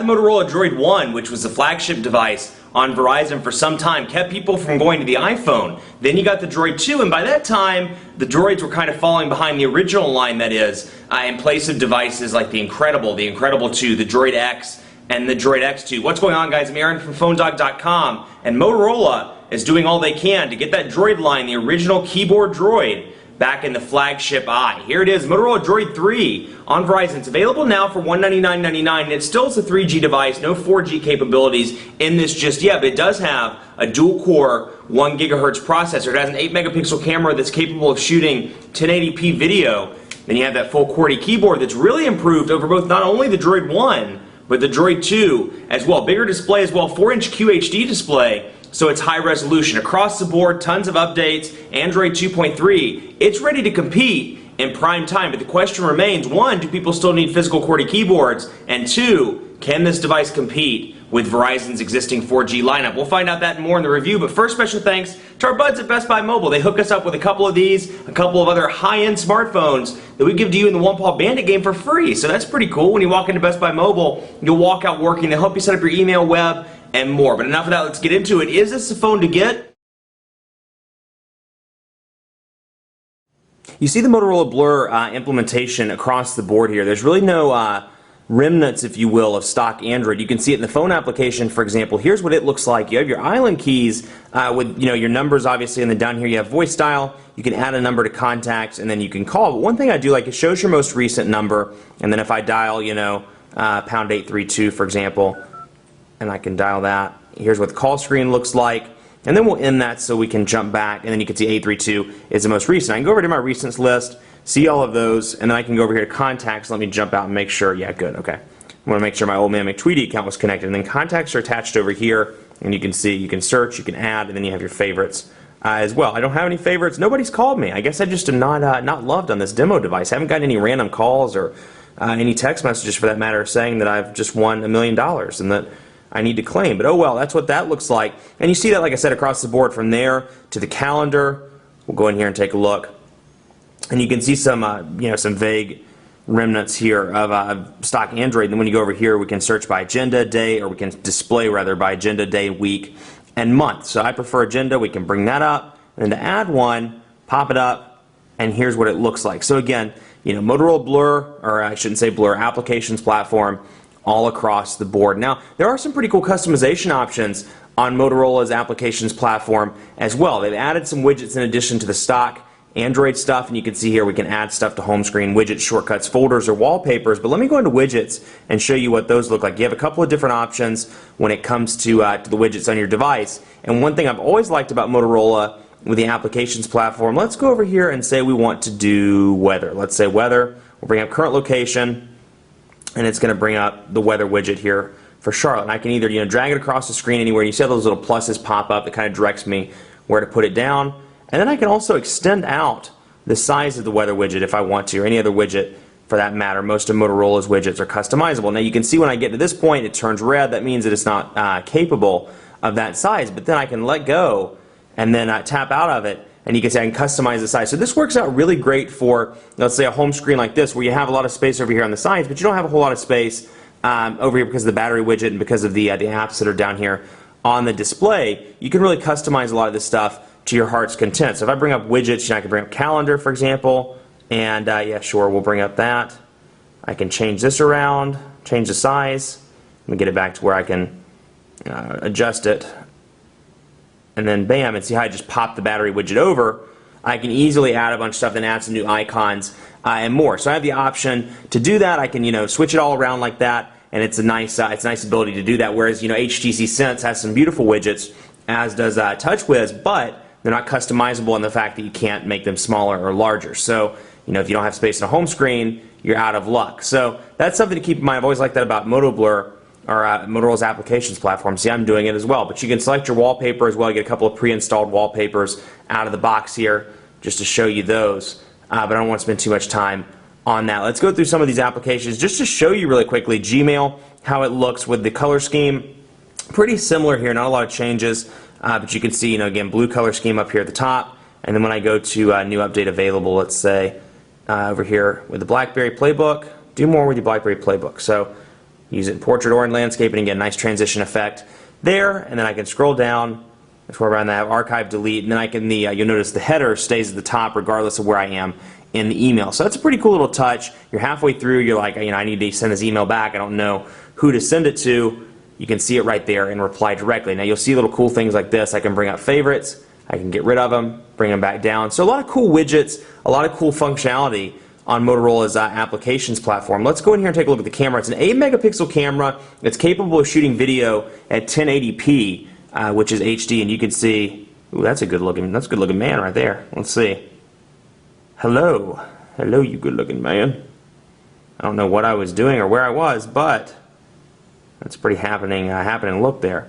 had the Motorola Droid 1, which was the flagship device on Verizon for some time, kept people from going to the iPhone. Then you got the Droid 2, and by that time, the Droids were kind of falling behind the original line, that is, in place of devices like the Incredible 2, the Droid X, and the Droid X2. What's going on, guys? I'm Aaron from PhoneDog.com, and Motorola is doing all they can to get that Droid line, the original keyboard Droid, back in the flagship eye. Here it is, Motorola Droid 3 on Verizon. It's available now for $199.99, and it still is a 3G device, no 4G capabilities in this just yet, but it does have a dual-core 1 GHz processor. It has an 8 megapixel camera that's capable of shooting 1080p video. Then you have that full QWERTY keyboard that's really improved over both not only the Droid 1, but the Droid 2 as well. Bigger display as well, 4-inch QHD display. So it's high resolution. Across the board, tons of updates, Android 2.3. It's ready to compete in prime time, but the question remains, 1, do people still need physical QWERTY keyboards? And 2, can this device compete with Verizon's existing 4G lineup? We'll find out that and more in the review, but first, special thanks to our buds at Best Buy Mobile. They hook us up with a couple of these, a couple of other high-end smartphones that we give to you in the One Paw Bandit game for free. So that's pretty cool. When you walk into Best Buy Mobile, you'll walk out working. They'll help you set up your email, web, and more. But enough of that, let's get into it. Is this the phone to get? You see the Motorola Blur implementation across the board here. There's really no remnants, if you will, of stock Android. You can see it in the phone application, for example. Here's what it looks like. You have your island keys with your numbers, obviously, and then down here you have voice dial. You can add a number to contacts, and then you can call. But one thing I do like, it shows your most recent number, and then if I dial, pound 832, for example, and I can dial that. Here's what the call screen looks like, and then we'll end that so we can jump back, and then you can see 832 is the most recent. I can go over to my recents list, see all of those, and then I can go over here to contacts. Let me jump out and make sure. Yeah, good. Okay. I want to make sure my old man McTweety account was connected, and then contacts are attached over here, and you can see, you can search, you can add, and then you have your favorites as well. I don't have any favorites. Nobody's called me. I guess I just am not loved on this demo device. I haven't gotten any random calls or any text messages, for that matter, saying that I've just won $1 million and that I need to claim. But oh well, that's what that looks like. And you see that, like I said, across the board from there to the calendar. We'll go in here and take a look. And you can see some, some vague remnants here of stock Android. And then when you go over here, we can search by agenda, day, or we can display, rather, by agenda, day, week, and month. So I prefer agenda. We can bring that up. And then to add one, pop it up, and here's what it looks like. So again, Motorola Blur, or I shouldn't say Blur, applications platform, all across the board. Now, there are some pretty cool customization options on Motorola's applications platform as well. They've added some widgets in addition to the stock Android stuff, and you can see here we can add stuff to home screen, widgets, shortcuts, folders, or wallpapers. But let me go into widgets and show you what those look like. You have a couple of different options when it comes to the widgets on your device. And one thing I've always liked about Motorola with the applications platform, let's go over here and say we want to do weather. Let's say weather. We'll bring up current location, and it's going to bring up the weather widget here for Charlotte. And I can either drag it across the screen anywhere. You see how those little pluses pop up that kind of directs me where to put it down. And then I can also extend out the size of the weather widget if I want to, or any other widget for that matter. Most of Motorola's widgets are customizable. Now you can see when I get to this point it turns red. That means that it's not capable of that size. But then I can let go and then tap out of it, and you can say I can customize the size. So this works out really great for, let's say, a home screen like this where you have a lot of space over here on the sides, but you don't have a whole lot of space over here because of the battery widget and because of the apps that are down here on the display. You can really customize a lot of this stuff to your heart's content. So if I bring up widgets, I can bring up calendar, for example, and yeah, sure, we'll bring up that. I can change this around, change the size. Let me get it back to where I can adjust it. And then bam, and see how I just popped the battery widget over. I can easily add a bunch of stuff and add some new icons and more. So I have the option to do that. I can switch it all around like that, and it's a nice ability to do that. Whereas HTC Sense has some beautiful widgets, as does TouchWiz, but they're not customizable in the fact that you can't make them smaller or larger. So if you don't have space in a home screen, you're out of luck. So that's something to keep in mind. I've always liked that about Motoblur, or Motorola's applications platform. See, I'm doing it as well. But you can select your wallpaper as well. You get a couple of pre-installed wallpapers out of the box here just to show you those. But I don't want to spend too much time on that. Let's go through some of these applications just to show you really quickly Gmail, how it looks with the color scheme. Pretty similar here, not a lot of changes. But you can see, again, blue color scheme up here at the top. And then when I go to new update available, let's say over here with the BlackBerry Playbook, do more with your BlackBerry Playbook. So use it in portrait or in landscape, and again, nice transition effect there. And then I can scroll down, scroll around, and I have archive, delete, and then I can you'll notice the header stays at the top regardless of where I am in the email. So that's a pretty cool little touch. You're halfway through, you're like, I need to send this email back. I don't know who to send it to. You can see it right there and reply directly. Now you'll see little cool things like this. I can bring up favorites. I can get rid of them, bring them back down. So a lot of cool widgets, a lot of cool functionality on Motorola's applications platform. Let's go in here and take a look at the camera. It's an 8-megapixel camera. It's capable of shooting video at 1080p, which is HD, and you can see, ooh, that's a good looking man right there. Let's see. Hello, you good looking man. I don't know what I was doing or where I was, but that's pretty happening look there.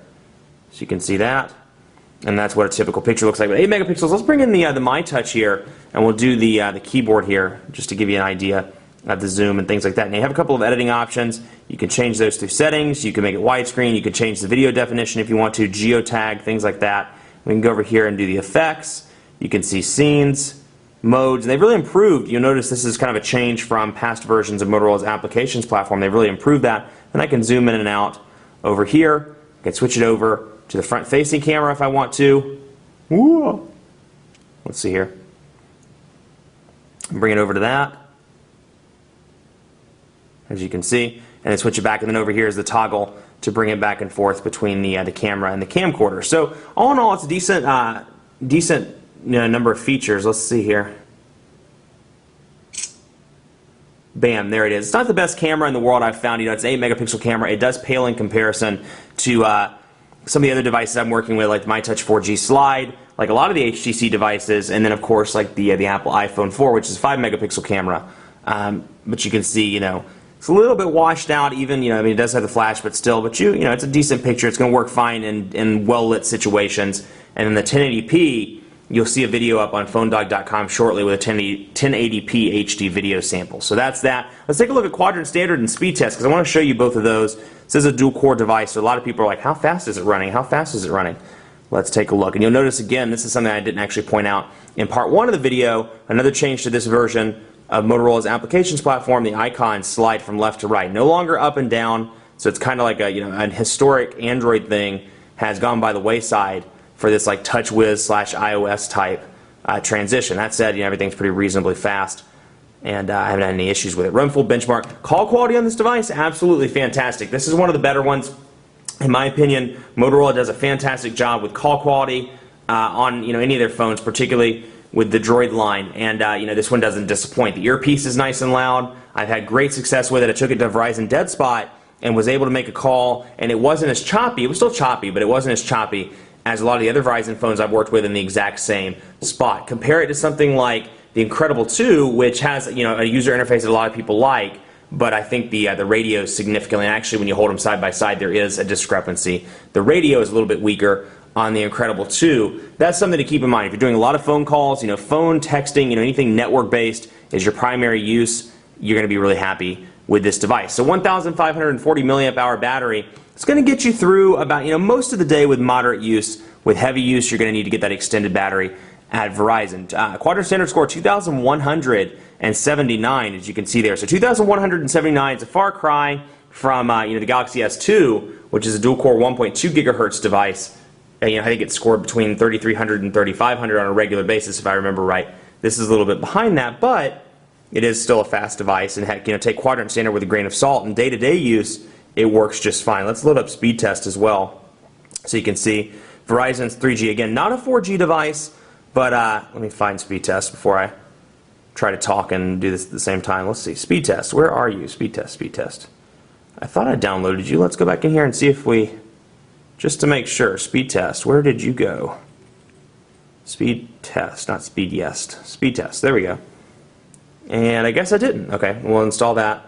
So you can see that, and that's what a typical picture looks like with 8 megapixels. Let's bring in the My Touch here, and we'll do the keyboard here just to give you an idea of the zoom and things like that. Now you have a couple of editing options. You can change those through settings. You can make it widescreen. You can change the video definition if you want to, geotag, things like that. We can go over here and do the effects. You can see scenes, modes, and they've really improved. You'll notice this is kind of a change from past versions of Motorola's applications platform. They've really improved that. And I can zoom in and out over here. I can switch it over to the front-facing camera if I want to. Whoa. Let's see here. Bring it over to that, as you can see, and then switch it back. And then over here is the toggle to bring it back and forth between the camera and the camcorder. So all in all, it's a decent number of features. Let's see here. Bam, there it is. It's not the best camera in the world I've found. It's an 8-megapixel camera. It does pale in comparison to some of the other devices I'm working with, like the MyTouch 4G Slide, like a lot of the HTC devices, and then of course like the Apple iPhone 4, which is a 5-megapixel camera. But you can see, it's a little bit washed out. Even, it does have the flash, but still. But it's a decent picture. It's going to work fine in well-lit situations. And then the 1080p. You'll see a video up on PhoneDog.com shortly with a 1080p HD video sample. So that's that. Let's take a look at quadrant standard and speed test, because I want to show you both of those. This is a dual-core device, so a lot of people are like, how fast is it running? How fast is it running? Let's take a look. And you'll notice, again, this is something I didn't actually point out in part one of the video. Another change to this version of Motorola's applications platform, the icons slide from left to right. No longer up and down, so it's kind of like an historic Android thing has gone by the wayside for this like TouchWiz / iOS type transition. That said, everything's pretty reasonably fast, and I haven't had any issues with it. Run full benchmark. Call quality on this device, absolutely fantastic. This is one of the better ones, in my opinion. Motorola does a fantastic job with call quality on any of their phones, particularly with the Droid line, and this one doesn't disappoint. The earpiece is nice and loud. I've had great success with it. I took it to Verizon Dead Spot and was able to make a call, and it wasn't as choppy. It was still choppy, but it wasn't as choppy as a lot of the other Verizon phones I've worked with in the exact same spot. Compare it to something like the Incredible 2, which has a user interface that a lot of people like, but I think the radio is significantly, and actually when you hold them side by side there is a discrepancy. The radio is a little bit weaker on the Incredible 2. That's something to keep in mind. If you're doing a lot of phone calls, phone texting, anything network based is your primary use, you're going to be really happy with this device. So 1,540 milliamp hour battery. It's going to get you through about most of the day with moderate use. With heavy use, you're going to need to get that extended battery at Verizon. Quadrant standard score 2,179, as you can see there. So 2,179 is a far cry from the Galaxy S2, which is a dual-core 1.2 gigahertz device. I think it's scored between 3,300 and 3,500 on a regular basis, if I remember right. This is a little bit behind that, but it is still a fast device. And heck, take quadrant standard with a grain of salt. In day-to-day use, it works just fine. Let's load up speed test as well, so you can see Verizon's 3G. Again, not a 4G device, but let me find speed test before I try to talk and do this at the same time. Let's see, speed test. Where are you? Speed test, speed test. I thought I downloaded you. Let's go back in here and see if we, just to make sure, speed test. Where did you go? Speed test, not speed yes. Speed test. There we go. And I guess I didn't. Okay, we'll install that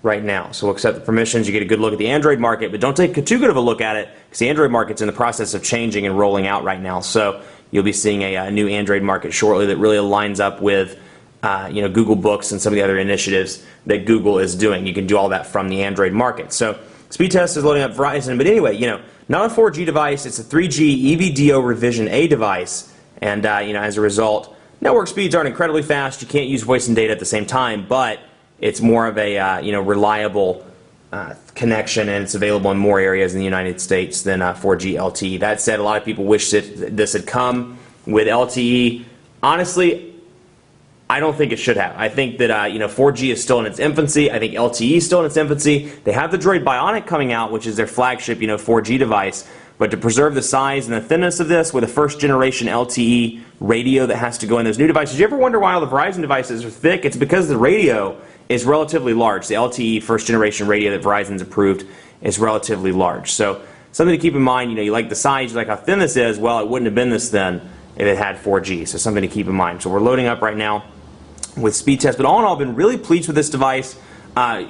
right now. So we'll accept the permissions. You get a good look at the Android market, but don't take too good of a look at it, because the Android market's in the process of changing and rolling out right now. So you'll be seeing a new Android market shortly that really aligns up with Google Books and some of the other initiatives that Google is doing. You can do all that from the Android market. So speed test is loading up Verizon, but anyway, not a 4G device. It's a 3G EVDO revision A device, and as a result, network speeds aren't incredibly fast. You can't use voice and data at the same time, but it's more of a reliable connection, and it's available in more areas in the United States than 4G LTE. That said, a lot of people wish that this had come with LTE. Honestly, I don't think it should have. I think that 4G is still in its infancy. I think LTE is still in its infancy. They have the Droid Bionic coming out, which is their flagship 4G device. But to preserve the size and the thinness of this with a first generation LTE radio that has to go in those new devices. You ever wonder why all the Verizon devices are thick? It's because the radio is relatively large. The LTE first generation radio that Verizon's approved is relatively large. So something to keep in mind, you like the size, you like how thin this is. Well, it wouldn't have been this thin if it had 4G. So something to keep in mind. So we're loading up right now with speed test. But all in all, I've been really pleased with this device.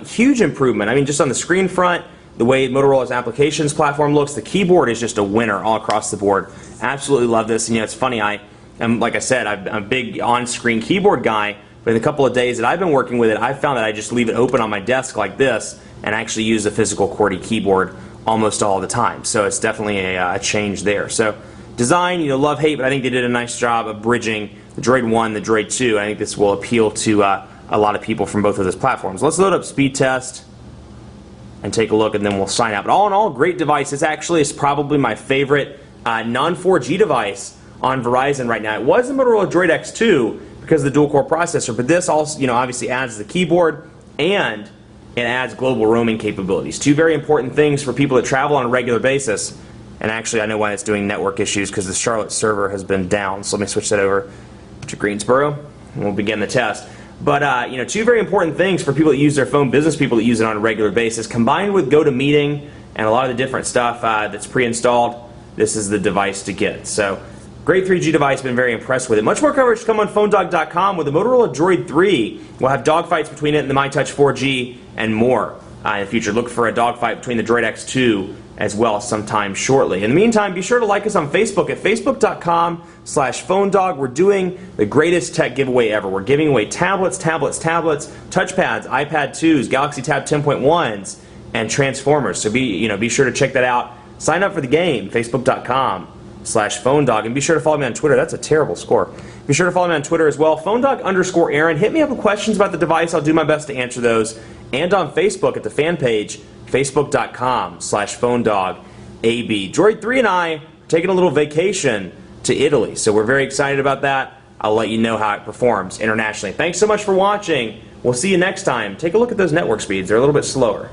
Huge improvement. I mean, just on the screen front, the way Motorola's applications platform looks, the keyboard is just a winner all across the board. Absolutely love this. And it's funny, like I said, I'm a big on-screen keyboard guy, but in the couple of days that I've been working with it, I've found that I just leave it open on my desk like this and actually use a physical QWERTY keyboard almost all the time. So it's definitely a change there. So design, love, hate, but I think they did a nice job of bridging the Droid 1, the Droid 2. I think this will appeal to a lot of people from both of those platforms. Let's load up speed test and take a look, and then we'll sign out. But all in all, great device. This actually is probably my favorite non-4G device on Verizon right now. It was the Motorola Droid X2 because of the dual-core processor, but this also, obviously adds the keyboard and it adds global roaming capabilities. Two very important things for people that travel on a regular basis. And actually, I know why it's doing network issues, because the Charlotte server has been down. So let me switch that over to Greensboro, and we'll begin the test. But two very important things for people that use their phone, business people that use it on a regular basis, combined with GoToMeeting and a lot of the different stuff that's pre-installed. This is the device to get. So great 3G device, been very impressed with it. Much more coverage to come on PhoneDog.com with the Motorola Droid 3. We'll have dogfights between it and the MyTouch 4G and more in the future. Look for a dogfight between the Droid X2 as well sometime shortly. In the meantime, be sure to like us on Facebook at facebook.com/PhoneDog. We're doing the greatest tech giveaway ever. We're giving away tablets, touchpads, iPad 2s, Galaxy Tab 10.1s, and Transformers. So be sure to check that out. Sign up for the game, facebook.com/PhoneDog, and be sure to follow me on Twitter. That's a terrible score. Be sure to follow me on Twitter as well, PhoneDog_Aaron. Hit me up with questions about the device. I'll do my best to answer those. And on Facebook at the fan page, facebook.com/PhoneDogAB. Droid 3 and I are taking a little vacation to Italy, so we're very excited about that. I'll let you know how it performs internationally. Thanks so much for watching. We'll see you next time. Take a look at those network speeds. They're a little bit slower.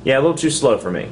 Yeah, a little too slow for me.